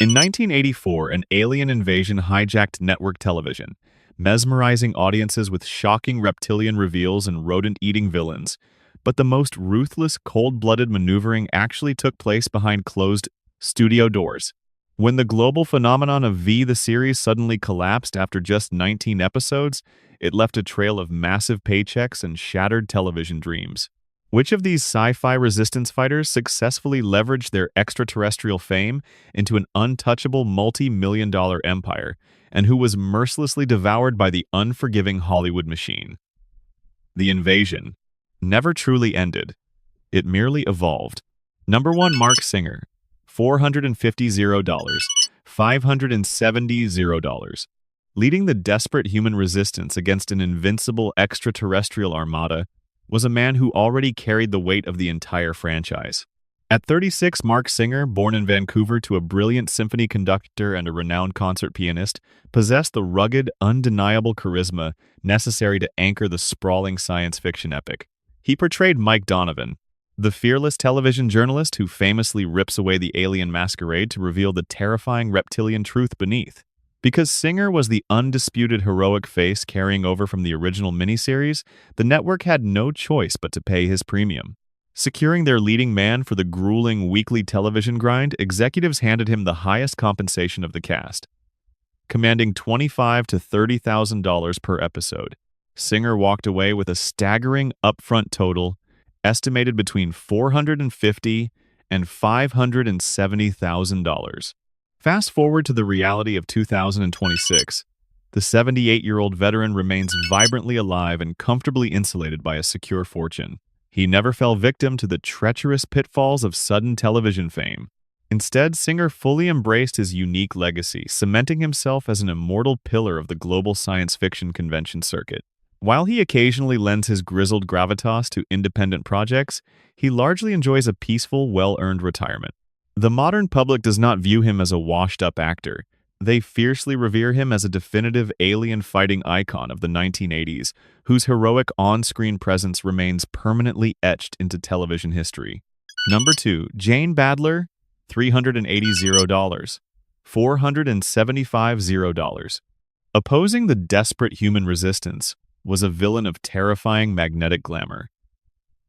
In 1984, an alien invasion hijacked network television, mesmerizing audiences with shocking reptilian reveals and rodent-eating villains. But the most ruthless, cold-blooded maneuvering actually took place behind closed studio doors. When the global phenomenon of V the series suddenly collapsed after just 19 episodes, it left a trail of massive paychecks and shattered television dreams. Which of these sci-fi resistance fighters successfully leveraged their extraterrestrial fame into an untouchable multi-million-dollar empire, and who was mercilessly devoured by the unforgiving Hollywood machine? The invasion never truly ended. It merely evolved. Number 1, Marc Singer, $450, $570. Leading the desperate human resistance against an invincible extraterrestrial armada was a man who already carried the weight of the entire franchise. At 36, Marc Singer, born in Vancouver to a brilliant symphony conductor and a renowned concert pianist, possessed the rugged, undeniable charisma necessary to anchor the sprawling science fiction epic. He portrayed Mike Donovan, the fearless television journalist who famously rips away the alien masquerade to reveal the terrifying reptilian truth beneath. Because Singer was the undisputed heroic face carrying over from the original miniseries, the network had no choice but to pay his premium. Securing their leading man for the grueling weekly television grind, executives handed him the highest compensation of the cast, commanding $25,000 to $30,000 per episode. Singer walked away with a staggering upfront total estimated between $450,000 and $570,000. Fast forward to the reality of 2026. The 78-year-old veteran remains vibrantly alive and comfortably insulated by a secure fortune. He never fell victim to the treacherous pitfalls of sudden television fame. Instead, Singer fully embraced his unique legacy, cementing himself as an immortal pillar of the global science fiction convention circuit. While he occasionally lends his grizzled gravitas to independent projects, he largely enjoys a peaceful, well-earned retirement. The modern public does not view him as a washed-up actor. They fiercely revere him as a definitive alien-fighting icon of the 1980s, whose heroic on-screen presence remains permanently etched into television history. Number 2, Jane Badler, $380, $475. Opposing the desperate human resistance was a villain of terrifying magnetic glamour.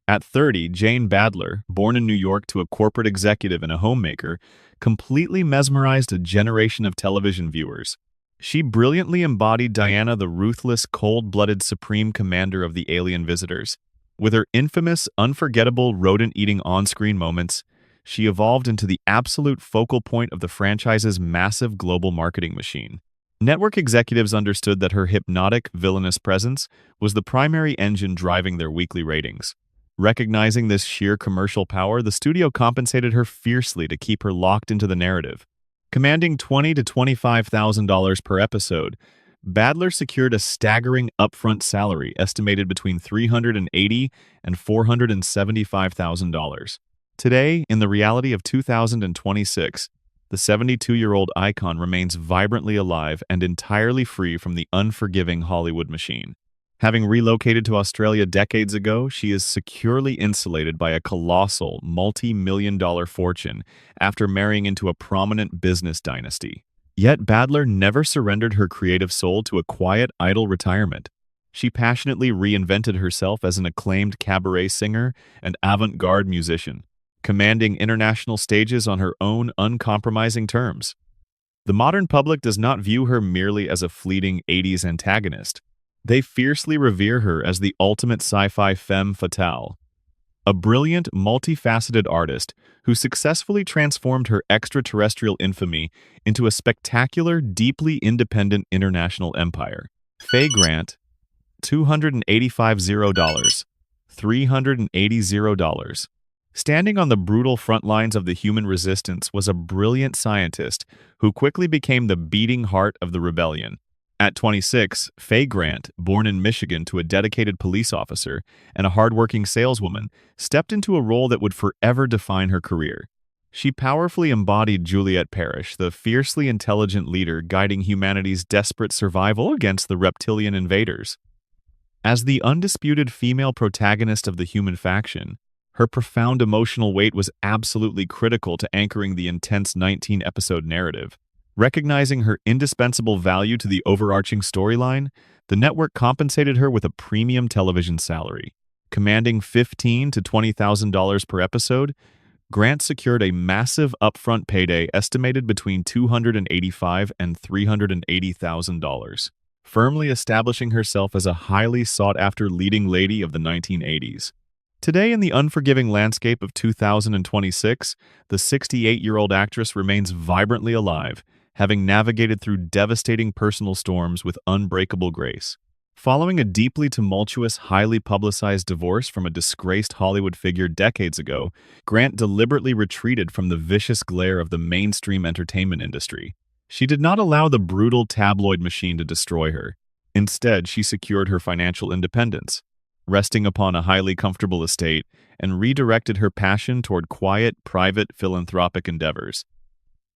At 30, Jane Badler, born in New York to a corporate executive and a homemaker, completely mesmerized a generation of television viewers. She brilliantly embodied Diana, the ruthless, cold-blooded supreme commander of the alien visitors. With her infamous, unforgettable, rodent-eating on-screen moments, she evolved into the absolute focal point of the franchise's massive global marketing machine. Network executives understood that her hypnotic, villainous presence was the primary engine driving their weekly ratings. Recognizing this sheer commercial power, the studio compensated her fiercely to keep her locked into the narrative. Commanding $20,000 to $25,000 per episode, Badler secured a staggering upfront salary estimated between $380,000 and $475,000. Today, in the reality of 2026, the 72-year-old icon remains vibrantly alive and entirely free from the unforgiving Hollywood machine. Having relocated to Australia decades ago, she is securely insulated by a colossal, multi-million-dollar fortune after marrying into a prominent business dynasty. Yet Badler never surrendered her creative soul to a quiet, idle retirement. She passionately reinvented herself as an acclaimed cabaret singer and avant-garde musician, commanding international stages on her own uncompromising terms. The modern public does not view her merely as a fleeting 80s antagonist. They fiercely revere her as the ultimate sci-fi femme fatale, a brilliant, multifaceted artist who successfully transformed her extraterrestrial infamy into a spectacular, deeply independent international empire. Faye Grant, $285, $380. Standing on the brutal front lines of the human resistance was a brilliant scientist who quickly became the beating heart of the rebellion. At 26, Faye Grant, born in Michigan to a dedicated police officer and a hardworking saleswoman, stepped into a role that would forever define her career. She powerfully embodied Juliet Parrish, the fiercely intelligent leader guiding humanity's desperate survival against the reptilian invaders. As the undisputed female protagonist of the human faction, Her profound emotional weight was absolutely critical to anchoring the intense 19-episode narrative. Recognizing her indispensable value to the overarching storyline, the network compensated her with a premium television salary. Commanding $15,000 to $20,000 per episode, Grant secured a massive upfront payday estimated between $285,000 and $380,000, firmly establishing herself as a highly sought-after leading lady of the 1980s. Today, in the unforgiving landscape of 2026, the 68-year-old actress remains vibrantly alive, having navigated through devastating personal storms with unbreakable grace. Following a deeply tumultuous, highly publicized divorce from a disgraced Hollywood figure decades ago, Grant deliberately retreated from the vicious glare of the mainstream entertainment industry. She did not allow the brutal tabloid machine to destroy her. Instead, she secured her financial independence, resting upon a highly comfortable estate, and redirected her passion toward quiet, private, philanthropic endeavors.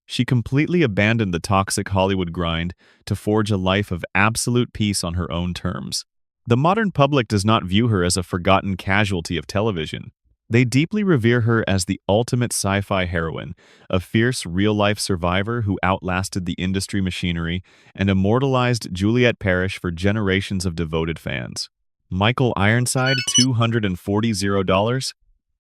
She completely abandoned the toxic Hollywood grind to forge a life of absolute peace on her own terms. The modern public does not view her as a forgotten casualty of television. They deeply revere her as the ultimate sci-fi heroine, a fierce, real-life survivor who outlasted the industry machinery and immortalized Juliet Parrish for generations of devoted fans. Michael Ironside, $240,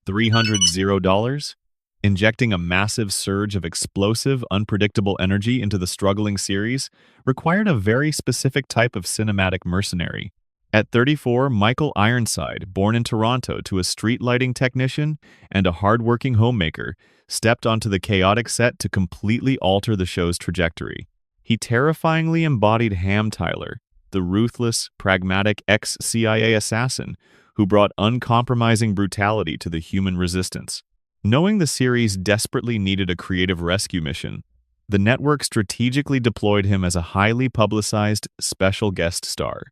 $300. Injecting a massive surge of explosive, unpredictable energy into the struggling series required a very specific type of cinematic mercenary. At 34, Michael Ironside, born in Toronto to a street lighting technician and a hardworking homemaker, stepped onto the chaotic set to completely alter the show's trajectory. He terrifyingly embodied Ham Tyler, the ruthless, pragmatic ex-CIA assassin who brought uncompromising brutality to the human resistance. Knowing the series desperately needed a creative rescue mission, the network strategically deployed him as a highly publicized special guest star.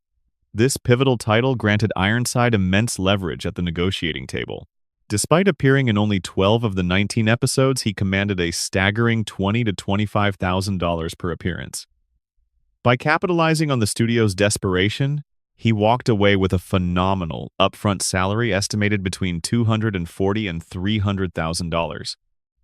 This pivotal title granted Ironside immense leverage at the negotiating table. Despite appearing in only 12 of the 19 episodes, he commanded a staggering $20,000 to $25,000 per appearance. By capitalizing on the studio's desperation, he walked away with a phenomenal upfront salary estimated between $240,000 and $300,000.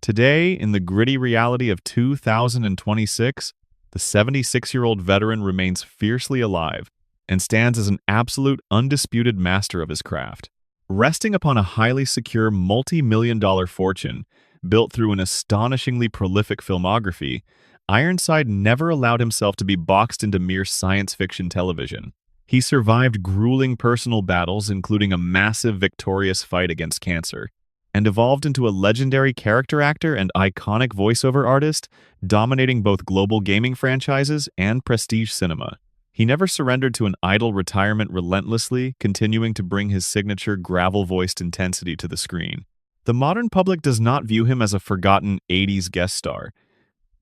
Today, in the gritty reality of 2026, the 76-year-old veteran remains fiercely alive and stands as an absolute undisputed master of his craft. Resting upon a highly secure multi-million-dollar fortune built through an astonishingly prolific filmography, Ironside never allowed himself to be boxed into mere science fiction television. He survived grueling personal battles, including a massive victorious fight against cancer, and evolved into a legendary character actor and iconic voiceover artist, dominating both global gaming franchises and prestige cinema. He never surrendered to an idle retirement relentlessly, continuing to bring his signature gravel-voiced intensity to the screen. The modern public does not view him as a forgotten 80s guest star.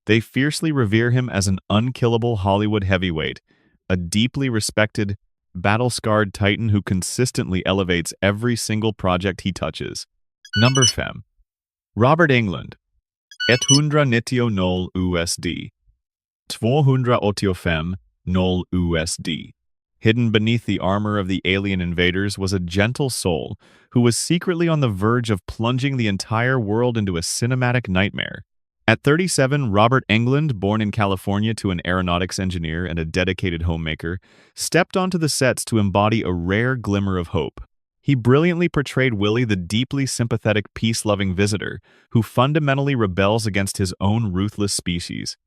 They fiercely revere him as an unkillable Hollywood heavyweight, a deeply respected, battle-scarred titan who consistently elevates every single project he touches. Number Femme. Robert Englund. 190 USD. 285 USD. Hidden beneath the armor of the alien invaders was a gentle soul who was secretly on the verge of plunging the entire world into a cinematic nightmare. At 37, Robert Englund, born in California to an aeronautics engineer and a dedicated homemaker, stepped onto the sets to embody a rare glimmer of hope. He brilliantly portrayed Willie, the deeply sympathetic, peace-loving visitor who fundamentally rebels against his own ruthless species.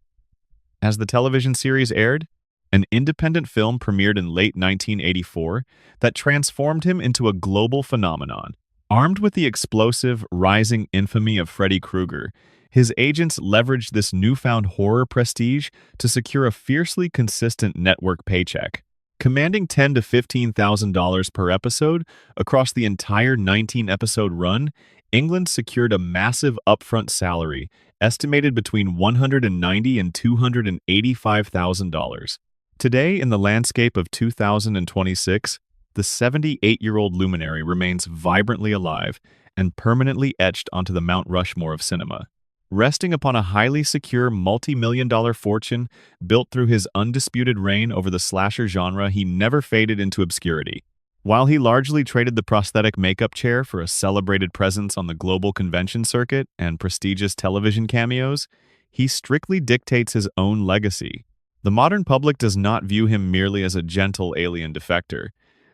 As the television series aired, an independent film premiered in late 1984 that transformed him into a global phenomenon. Armed with the explosive, rising infamy of Freddy Krueger, his agents leveraged this newfound horror prestige to secure a fiercely consistent network paycheck. Commanding $10,000 to $15,000 per episode across the entire 19-episode run, Englund secured a massive upfront salary, estimated between $190,000 and $285,000. Today, in the landscape of 2026, the 78-year-old luminary remains vibrantly alive and permanently etched onto the Mount Rushmore of cinema. Resting upon a highly secure multi-million-dollar fortune built through his undisputed reign over the slasher genre, he never faded into obscurity. While he largely traded the prosthetic makeup chair for a celebrated presence on the global convention circuit and prestigious television cameos, he strictly dictates his own legacy. The modern public does not view him merely as a gentle alien defector.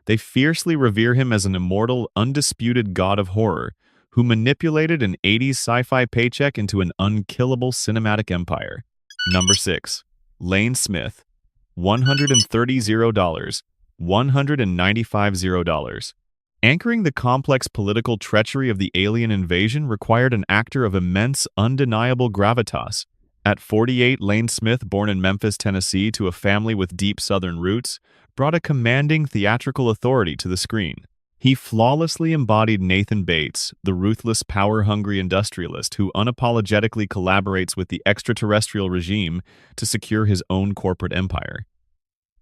They fiercely revere him as an immortal, undisputed god of horror who manipulated an 80s sci-fi paycheck into an unkillable cinematic empire. Number 6. Lane Smith, $130, $195. Anchoring the complex political treachery of the alien invasion required an actor of immense, undeniable gravitas. At 48, Lane Smith, born in Memphis, Tennessee, to a family with deep Southern roots, brought a commanding theatrical authority to the screen. He flawlessly embodied Nathan Bates, the ruthless, power-hungry industrialist who unapologetically collaborates with the extraterrestrial regime to secure his own corporate empire.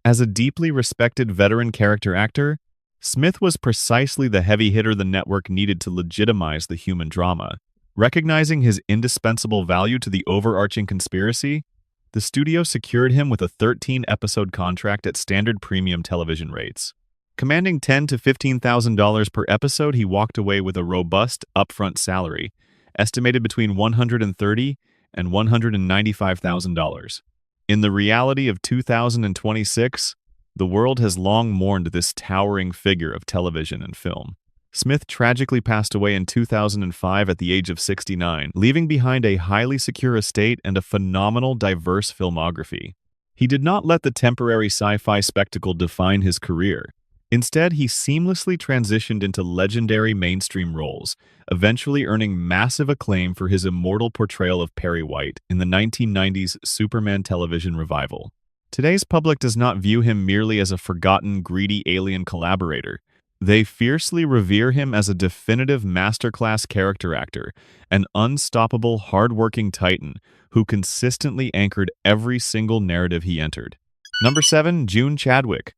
As a deeply respected veteran character actor, Smith was precisely the heavy hitter the network needed to legitimize the human drama. Recognizing his indispensable value to the overarching conspiracy, the studio secured him with a 13-episode contract at standard premium television rates. Commanding $10,000 to $15,000 per episode, he walked away with a robust, upfront salary, estimated between $130,000 and $195,000. In the reality of 2026, the world has long mourned this towering figure of television and film. Smith tragically passed away in 2005 at the age of 69, leaving behind a highly secure estate and a phenomenal, diverse filmography. He did not let the temporary sci-fi spectacle define his career. Instead, he seamlessly transitioned into legendary mainstream roles, eventually earning massive acclaim for his immortal portrayal of Perry White in the 1990s Superman television revival. Today's public does not view him merely as a forgotten, greedy alien collaborator. They fiercely revere him as a definitive masterclass character actor, an unstoppable, hard-working titan who consistently anchored every single narrative he entered. Number 7. June Chadwick,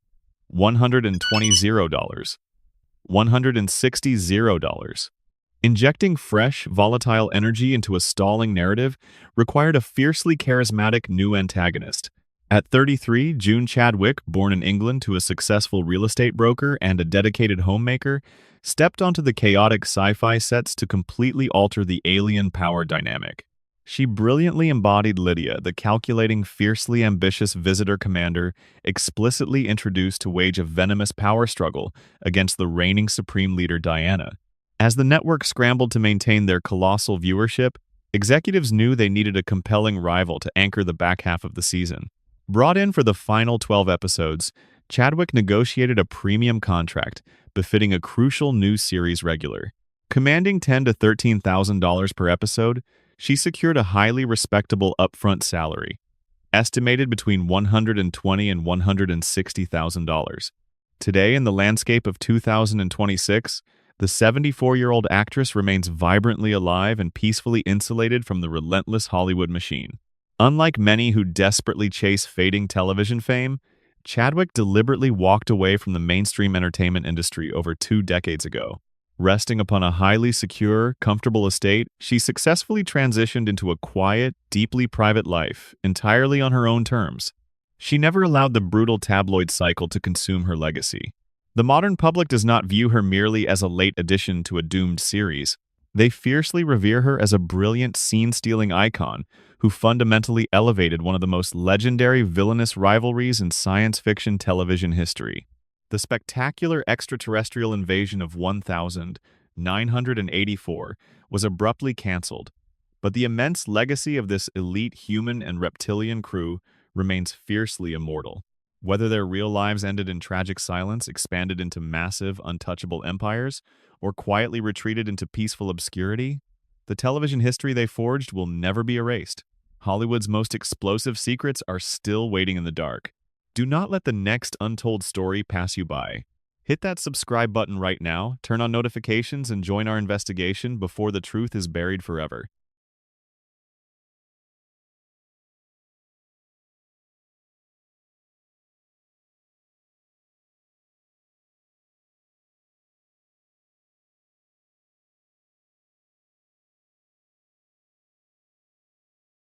$120, $160. Injecting fresh, volatile energy into a stalling narrative required a fiercely charismatic new antagonist. At 33, June Chadwick, born in England to a successful real estate broker and a dedicated homemaker, stepped onto the chaotic sci-fi sets to completely alter the alien power dynamic. She brilliantly embodied Lydia, the calculating, fiercely ambitious visitor commander, explicitly introduced to wage a venomous power struggle against the reigning supreme leader Diana. As the network scrambled to maintain their colossal viewership, executives knew they needed a compelling rival to anchor the back half of the season. Brought in for the final 12 episodes, Chadwick negotiated a premium contract befitting a crucial new series regular. Commanding $10,000 to $13,000 per episode, she secured a highly respectable upfront salary, estimated between $120,000 and $160,000. Today, in the landscape of 2026, the 74-year-old actress remains vibrantly alive and peacefully insulated from the relentless Hollywood machine. Unlike many who desperately chase fading television fame, Chadwick deliberately walked away from the mainstream entertainment industry over 2 decades ago. Resting upon a highly secure, comfortable estate, she successfully transitioned into a quiet, deeply private life, entirely on her own terms. She never allowed the brutal tabloid cycle to consume her legacy. The modern public does not view her merely as a late addition to a doomed series. They fiercely revere her as a brilliant, scene-stealing icon who fundamentally elevated one of the most legendary villainous rivalries in science fiction television history. The spectacular extraterrestrial invasion of 1984 was abruptly cancelled, but the immense legacy of this elite human and reptilian crew remains fiercely immortal. Whether their real lives ended in tragic silence, expanded into massive, untouchable empires, or quietly retreated into peaceful obscurity, the television history they forged will never be erased. Hollywood's most explosive secrets are still waiting in the dark. Do not let the next untold story pass you by. Hit that subscribe button right now, turn on notifications, and join our investigation before the truth is buried forever.